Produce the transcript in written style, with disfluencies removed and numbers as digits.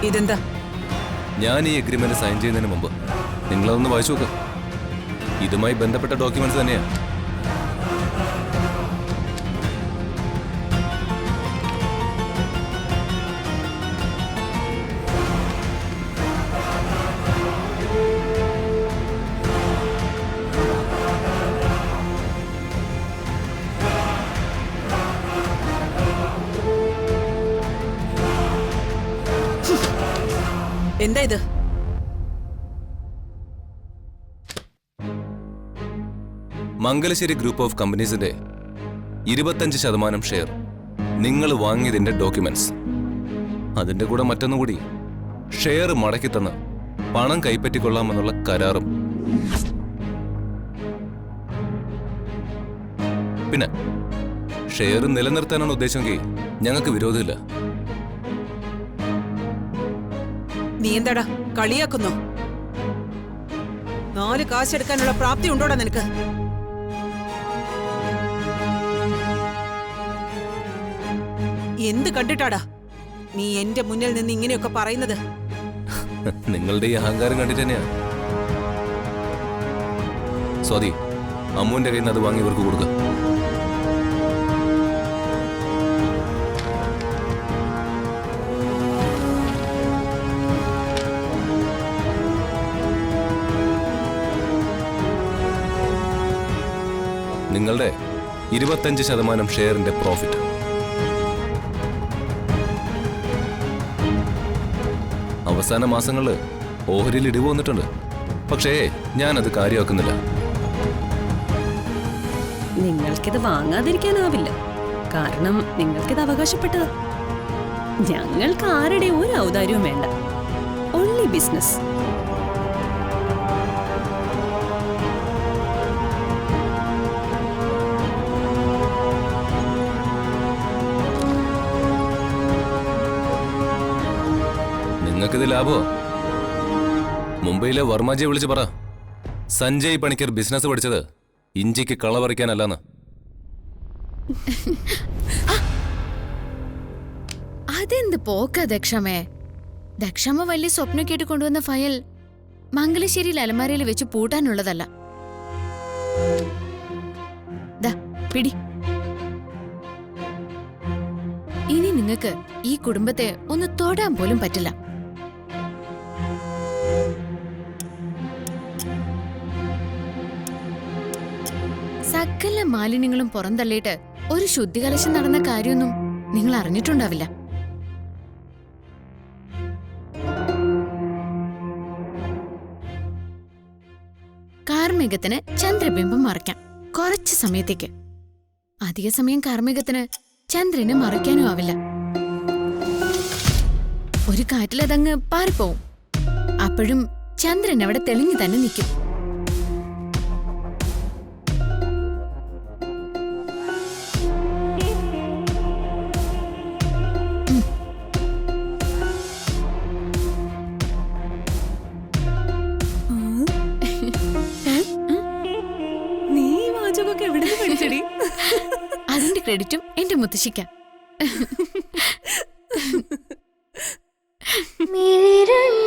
ഇതെന്താ? ഞാൻ ഈ എഗ്രിമെന്റ് സൈൻ ചെയ്യുന്നതിന് മുമ്പ് നിങ്ങളതൊന്ന് വായിച്ചു നോക്ക്. ഇതുമായി ബന്ധപ്പെട്ട ഡോക്യുമെന്റ്സ് തന്നെയാണ്. എന്താ ഇത്? മംഗലശ്ശേരി ഗ്രൂപ്പ് ഓഫ് കമ്പനീസിന്റെ 25% ഷെയർ നിങ്ങൾ വാങ്ങിയതിന്റെ ഡോക്യുമെന്റ്സ്. അതിന്റെ കൂടെ മറ്റൊന്നുകൂടി, ഷെയർ മടക്കി തന്ന് പണം കൈപ്പറ്റിക്കൊള്ളാമെന്നുള്ള കരാറും. പിന്നെ ഷെയർ നിലനിർത്താനാണ് ഉദ്ദേശമെങ്കിൽ ഞങ്ങൾക്ക് വിരോധമില്ല. നീ എന്താടാ കളിയാക്കുന്നോ? 4 കാശെടുക്കാനുള്ള പ്രാപ്തി ഉണ്ടോടാ നിനക്ക്? എന്ത് കണ്ടിട്ടാടാ നീ എന്റെ മുന്നിൽ നിന്ന് ഇങ്ങനെയൊക്കെ പറയുന്നത്? നിങ്ങളുടെ ഈ അഹങ്കാരം കണ്ടിട്ട് തന്നെയാണ്. സ്വാതി, അമ്മുവിന്റെ കയ്യിൽ നിന്ന് അത് വാങ്ങി ഇവർക്ക് കൊടുക്കുക. നിങ്ങളുടെ 25% ഷെയറിന്റെ പ്രോഫിറ്റ്. അവസാന മാസങ്ങളില് ഓഹരിയിൽ ഇടിവ് വന്നിട്ടുണ്ട്. പക്ഷേ ഞാനത് കാര്യമാക്കുന്നില്ല. നിങ്ങൾക്കിത് വാങ്ങാതിരിക്കാനാവില്ല. കാരണം നിങ്ങൾക്കിത് അവകാശപ്പെട്ടത്. ഞങ്ങൾക്ക് ആരുടെ ഒരു ഔദാര്യവും വേണ്ട. Only business. നിങ്ങൾക്കിത് ലാഭമോ? മുംബൈയിലെ വർമാജിയെ വിളിച്ച് പറ, സഞ്ജയ് പണിക്കർ ബിസിനസ് പഠിച്ചത് ഇഞ്ചിക്ക് കള പറിക്കാനല്ലെന്ന്. അതെന്ത് പോക്ക ദക്ഷമേ? ദക്ഷമ വലിയ സ്വപ്നം കേട്ട് കൊണ്ടുവന്ന ഫയൽ മംഗലശ്ശേരിയിൽ അലമാരയിൽ വെച്ച് പൂട്ടാനുള്ളതല്ല. പിടി. ഇനി നിങ്ങൾക്ക് ഈ കുടുംബത്തെ ഒന്ന് തൊടാൻ പോലും പറ്റില്ല. സകല മാലിന്യങ്ങളും പുറന്തള്ളിയിട്ട് ഒരു ശുദ്ധികലശം നടന്ന കാര്യമൊന്നും നിങ്ങൾ അറിഞ്ഞിട്ടുണ്ടാവില്ല. കാർമികത്തിന് ചന്ദ്രബിംബം മറയ്ക്കാം കുറച്ച് സമയത്തേക്ക്. അധിക സമയം കാർമികത്തിന് ചന്ദ്രനെ മറയ്ക്കാനും ആവില്ല. ഒരു കാറ്റിലതങ്ങ് പാറിപ്പോവും. അപ്പോഴും ചന്ദ്രൻ അവിടെ തെളിഞ്ഞു തന്നെ നിൽക്കും. നീ വാചകമൊക്കെ എവിടെ പഠിച്ചടി? അതിന്റെ ക്രെഡിറ്റും എന്റെ മുത്തശ്ശിക്കാം. मेरे रंग